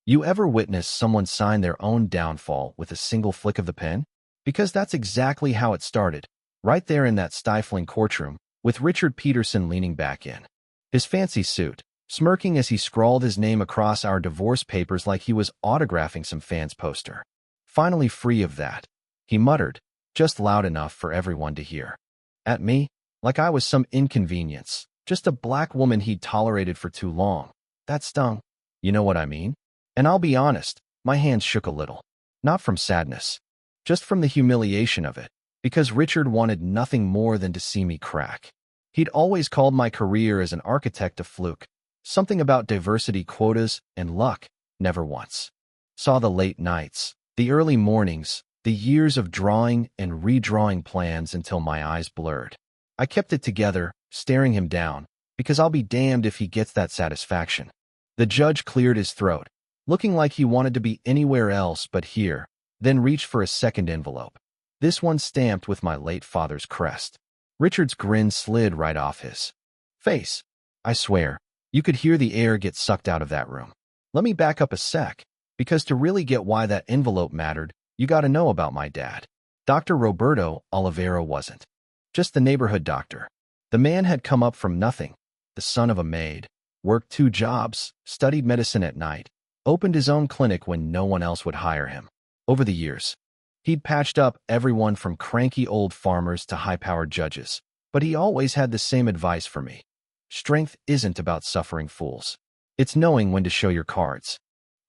You ever witness someone sign their own downfall with a single flick of the pen? Because that's exactly how it started, right there in that stifling courtroom, with Richard Peterson leaning back in his fancy suit, smirking as he scrawled his name across our divorce papers like he was autographing some fan's poster. Finally free of that, he muttered, just loud enough for everyone to hear. At me, like I was some inconvenience, just a black woman he'd tolerated for too long. That stung. You know what I mean? And I'll be honest, my hands shook a little. Not from sadness, just from the humiliation of it, because Richard wanted nothing more than to see me crack. He'd always called my career as an architect a fluke, something about diversity quotas and luck, never once. Saw the late nights, the early mornings, the years of drawing and redrawing plans until my eyes blurred. I kept it together, staring him down, because I'll be damned if he gets that satisfaction. The judge cleared his throat, looking like he wanted to be anywhere else but here, then reached for a second envelope. This one stamped with my late father's crest. Richard's grin slid right off his face. I swear, you could hear the air get sucked out of that room. Let me back up a sec, because to really get why that envelope mattered, you gotta know about my dad. Dr. Roberto Oliveira wasn't just the neighborhood doctor. The man had come up from nothing, the son of a maid, worked 2 jobs, studied medicine at night, opened his own clinic when no one else would hire him. Over the years, he'd patched up everyone from cranky old farmers to high-powered judges, but he always had the same advice for me. Strength isn't about suffering fools. It's knowing when to show your cards.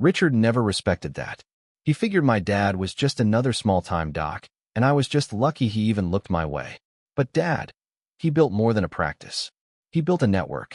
Richard never respected that. He figured my dad was just another small-time doc, and I was just lucky he even looked my way. But Dad, he built more than a practice. He built a network.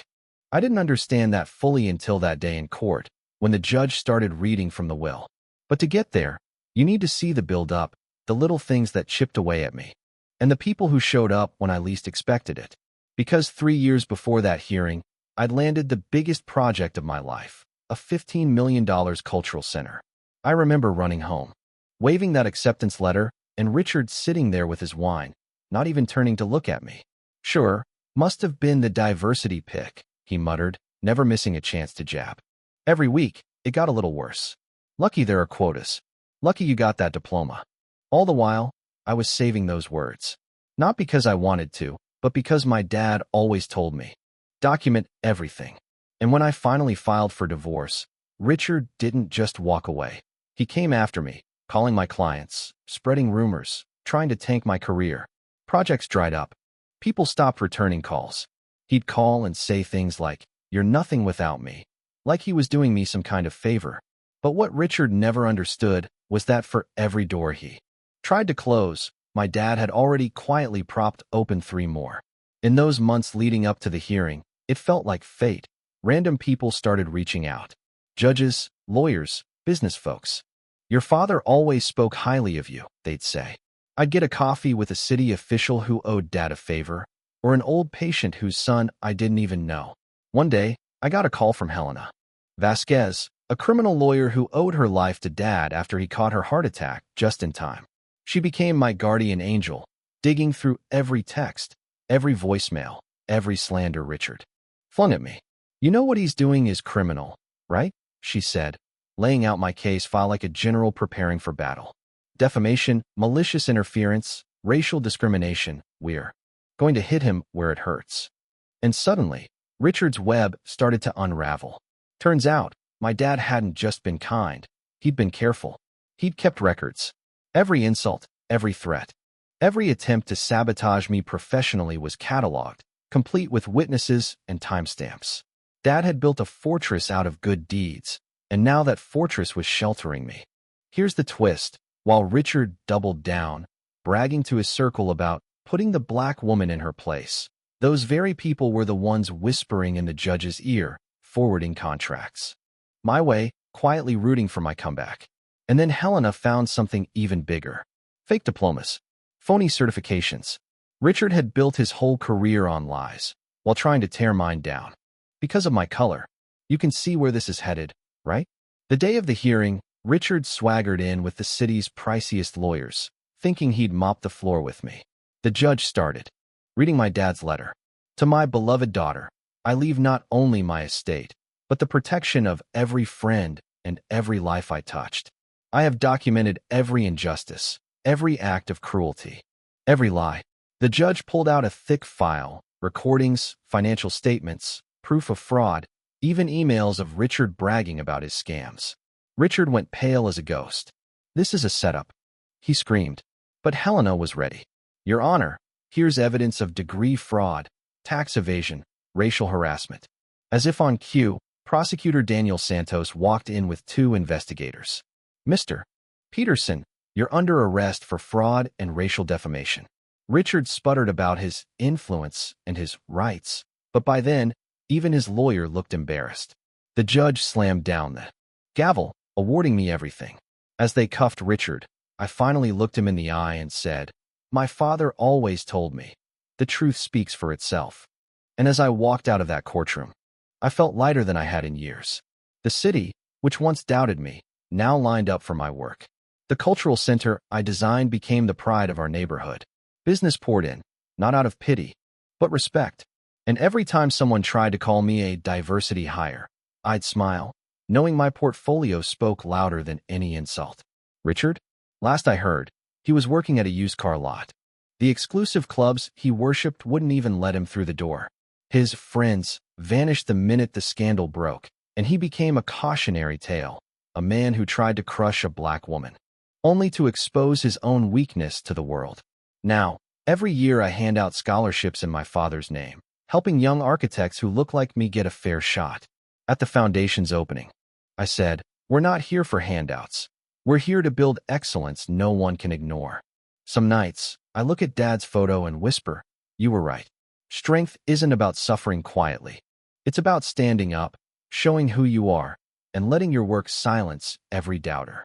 I didn't understand that fully until that day in court, when the judge started reading from the will. But to get there, you need to see the build-up, the little things that chipped away at me, and the people who showed up when I least expected it. Because 3 years before that hearing, I'd landed the biggest project of my life, a $15 million cultural center. I remember running home, waving that acceptance letter, and Richard sitting there with his wine, not even turning to look at me. Sure, must have been the diversity pick, he muttered, never missing a chance to jab. Every week, it got a little worse. Lucky there are quotas. Lucky you got that diploma. All the while, I was saving those words. Not because I wanted to, but because my dad always told me. Document everything. And when I finally filed for divorce, Richard didn't just walk away. He came after me, calling my clients, spreading rumors, trying to tank my career. Projects dried up. People stopped returning calls. He'd call and say things like, "You're nothing without me," like he was doing me some kind of favor. But what Richard never understood was that for every door he tried to close, my dad had already quietly propped open 3 more. In those months leading up to the hearing, it felt like fate. Random people started reaching out. Judges, lawyers, business folks. "Your father always spoke highly of you," they'd say. I'd get a coffee with a city official who owed Dad a favor, or an old patient whose son I didn't even know. One day, I got a call from Helena Vasquez, a criminal lawyer who owed her life to Dad after he caught her heart attack just in time. She became my guardian angel, digging through every text, every voicemail, every slander Richard flung at me. "You know what he's doing is criminal, right?" she said, laying out my case file like a general preparing for battle. Defamation, malicious interference, racial discrimination, we're going to hit him where it hurts. And suddenly, Richard's web started to unravel. Turns out, my dad hadn't just been kind, he'd been careful. He'd kept records. Every insult, every threat, every attempt to sabotage me professionally was cataloged, complete with witnesses and timestamps. Dad had built a fortress out of good deeds, and now that fortress was sheltering me. Here's the twist. While Richard doubled down, bragging to his circle about putting the black woman in her place, those very people were the ones whispering in the judge's ear, forwarding contracts my way, quietly rooting for my comeback. And then Helena found something even bigger. Fake diplomas. Phony certifications. Richard had built his whole career on lies, while trying to tear mine down. Because of my color. You can see where this is headed, right? The day of the hearing, Richard swaggered in with the city's priciest lawyers, thinking he'd mop the floor with me. The judge started, reading my dad's letter. "To my beloved daughter, I leave not only my estate, but the protection of every friend and every life I touched. I have documented every injustice, every act of cruelty, every lie. The judge pulled out a thick file, recordings, financial statements, proof of fraud, even emails of Richard bragging about his scams. Richard went pale as a ghost. "This is a setup," he screamed. But Helena was ready. "Your Honor, here's evidence of degree fraud, tax evasion, racial harassment." As if on cue, Prosecutor Daniel Santos walked in with two investigators. "Mr. Peterson, you're under arrest for fraud and racial defamation." Richard sputtered about his influence and his rights, but by then, even his lawyer looked embarrassed. The judge slammed down the gavel, awarding me everything. As they cuffed Richard, I finally looked him in the eye and said, "My father always told me, the truth speaks for itself." And as I walked out of that courtroom, I felt lighter than I had in years. The city, which once doubted me, now lined up for my work. The cultural center I designed became the pride of our neighborhood. Business poured in, not out of pity, but respect. And every time someone tried to call me a diversity hire, I'd smile, knowing my portfolio spoke louder than any insult. Richard? Last I heard, he was working at a used car lot. The exclusive clubs he worshipped wouldn't even let him through the door. His friends vanished the minute the scandal broke, and he became a cautionary tale, a man who tried to crush a black woman, only to expose his own weakness to the world. Now, every year I hand out scholarships in my father's name, helping young architects who look like me get a fair shot. At the foundation's opening, I said, "We're not here for handouts. We're here to build excellence no one can ignore." Some nights, I look at Dad's photo and whisper, "You were right. Strength isn't about suffering quietly. It's about standing up, showing who you are, and letting your work silence every doubter."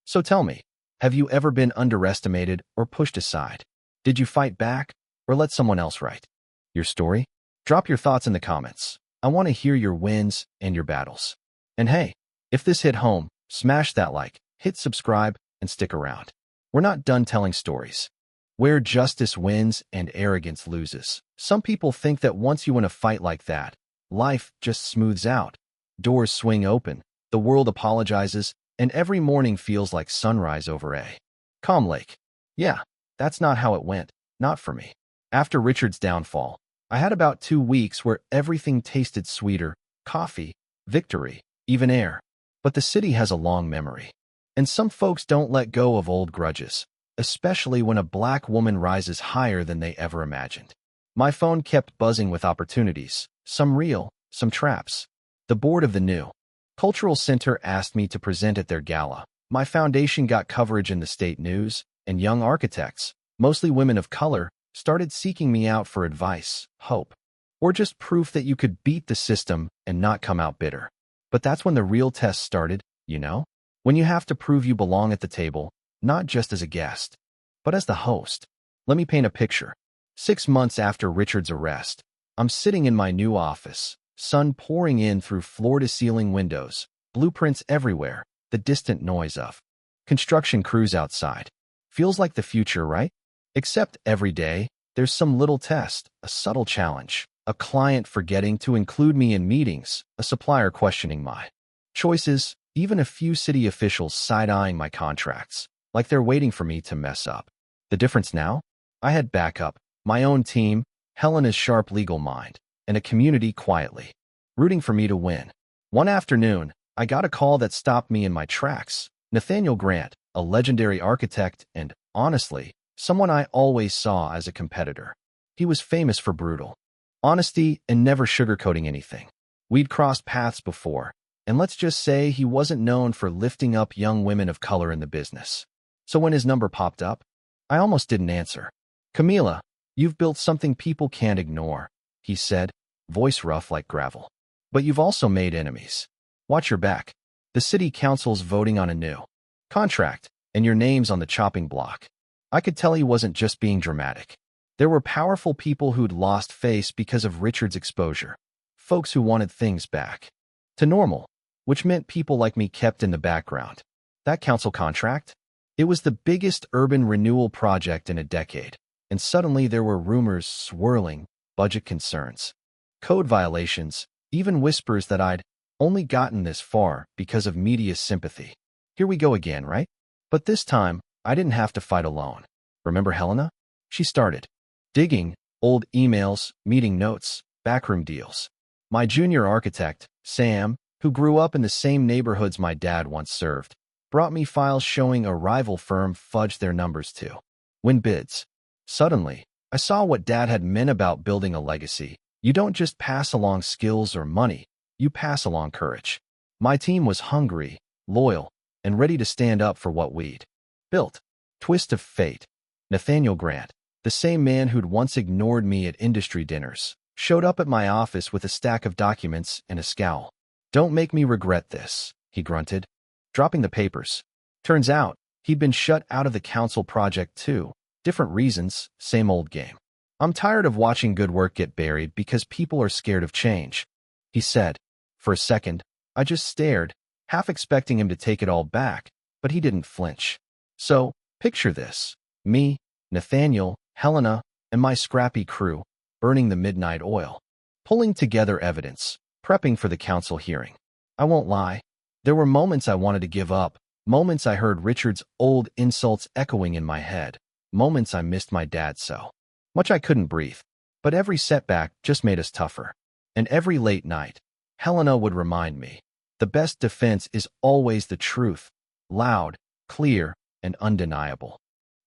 So tell me, have you ever been underestimated or pushed aside? Did you fight back, or let someone else write your story? Drop your thoughts in the comments. I want to hear your wins and your battles. And hey, if this hit home, smash that like, hit subscribe, and stick around. We're not done telling stories. Where justice wins and arrogance loses. Some people think that once you win a fight like that, life just smooths out. Doors swing open, the world apologizes, and every morning feels like sunrise over a calm lake. Yeah, that's not how it went, not for me. After Richard's downfall, I had about 2 weeks where everything tasted sweeter: coffee, victory, even air. But the city has a long memory. And some folks don't let go of old grudges, especially when a black woman rises higher than they ever imagined. My phone kept buzzing with opportunities, some real, some traps. The board of the new Cultural Center asked me to present at their gala. My foundation got coverage in the state news, and young architects, mostly women of color, started seeking me out for advice, hope, or just proof that you could beat the system and not come out bitter. But that's when the real test started, you know? When you have to prove you belong at the table, not just as a guest, but as the host. Let me paint a picture. 6 months after Richard's arrest, I'm sitting in my new office, sun pouring in through floor-to-ceiling windows, blueprints everywhere, the distant noise of construction crews outside. Feels like the future, right? Except every day, there's some little test, a subtle challenge, a client forgetting to include me in meetings, a supplier questioning my choices, even a few city officials side-eyeing my contracts, like they're waiting for me to mess up. The difference now? I had backup, my own team, Helena's sharp legal mind, and a community quietly rooting for me to win. One afternoon, I got a call that stopped me in my tracks. Nathaniel Grant, a legendary architect and, honestly, someone I always saw as a competitor. He was famous for brutal honesty and never sugarcoating anything. We'd crossed paths before, and let's just say he wasn't known for lifting up young women of color in the business. So when his number popped up, I almost didn't answer. "Camila, you've built something people can't ignore," he said, voice rough like gravel. "But you've also made enemies. Watch your back. The city council's voting on a new contract, and your name's on the chopping block." I could tell he wasn't just being dramatic. There were powerful people who'd lost face because of Richard's exposure. Folks who wanted things back to normal, which meant people like me kept in the background. That council contract? It was the biggest urban renewal project in a decade, and suddenly there were rumors swirling, budget concerns, code violations, even whispers that I'd only gotten this far because of media sympathy. Here we go again, right? But this time, I didn't have to fight alone. Remember Helena? She started digging old emails, meeting notes, backroom deals. My junior architect, Sam, who grew up in the same neighborhoods my dad once served, brought me files showing a rival firm fudged their numbers to win bids. Suddenly, I saw what Dad had meant about building a legacy. You don't just pass along skills or money, you pass along courage. My team was hungry, loyal, and ready to stand up for what we'd built. Twist of fate. Nathaniel Grant, the same man who'd once ignored me at industry dinners, showed up at my office with a stack of documents and a scowl. "Don't make me regret this," he grunted, dropping the papers. Turns out, he'd been shut out of the council project too. Different reasons, same old game. "I'm tired of watching good work get buried because people are scared of change," he said. For a second, I just stared, half expecting him to take it all back, but he didn't flinch. So, picture this. Me, Nathaniel, Helena, and my scrappy crew, burning the midnight oil, pulling together evidence, prepping for the council hearing. I won't lie. There were moments I wanted to give up, moments I heard Richard's old insults echoing in my head, moments I missed my dad so much I couldn't breathe. But every setback just made us tougher. And every late night, Helena would remind me, the best defense is always the truth, loud, clear, and undeniable.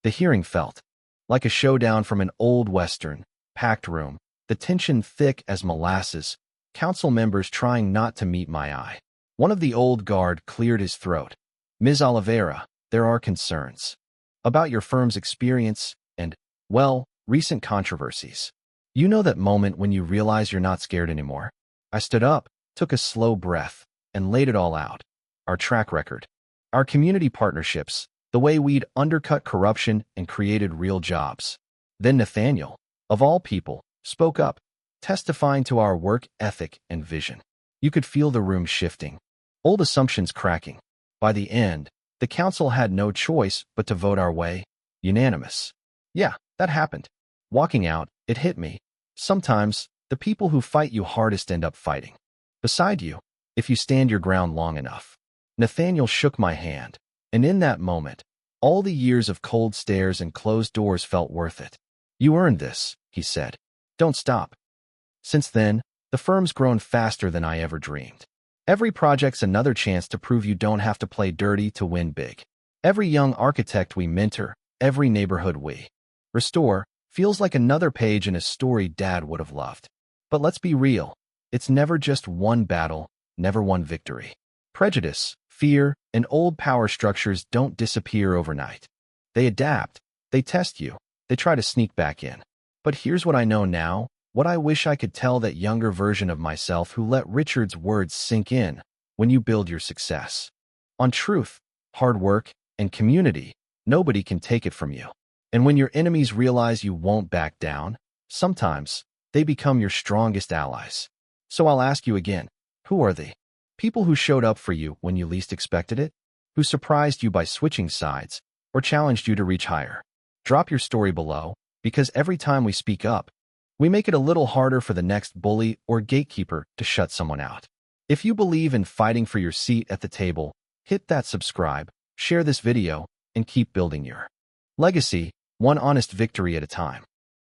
The hearing felt like a showdown from an old Western, packed room, the tension thick as molasses, council members trying not to meet my eye. One of the old guard cleared his throat. "Ms. Oliveira, there are concerns about your firm's experience and, well, recent controversies. You know that moment when you realize you're not scared anymore?" I stood up, took a slow breath, and laid it all out. Our track record, our community partnerships, the way we'd undercut corruption and created real jobs. Then Nathaniel, of all people, spoke up, testifying to our work ethic and vision. You could feel the room shifting, old assumptions cracking. By the end, the council had no choice but to vote our way, unanimous. Yeah, that happened. Walking out, it hit me. Sometimes, the people who fight you hardest end up fighting beside you, if you stand your ground long enough. Nathaniel shook my hand, and in that moment, all the years of cold stares and closed doors felt worth it. "You earned this," he said. "Don't stop." Since then, the firm's grown faster than I ever dreamed. Every project's another chance to prove you don't have to play dirty to win big. Every young architect we mentor, every neighborhood we restore, feels like another page in a story Dad would have loved. But let's be real. It's never just one battle, never one victory. Prejudice, fear, and old power structures don't disappear overnight. They adapt, they test you, they try to sneak back in. But here's what I know now, what I wish I could tell that younger version of myself who let Richard's words sink in. When you build your success on truth, hard work, and community, nobody can take it from you. And when your enemies realize you won't back down, sometimes they become your strongest allies. So I'll ask you again, who are they? People who showed up for you when you least expected it? Who surprised you by switching sides or challenged you to reach higher? Drop your story below, because every time we speak up, we make it a little harder for the next bully or gatekeeper to shut someone out. If you believe in fighting for your seat at the table, hit that subscribe, share this video, and keep building your legacy, one honest victory at a time.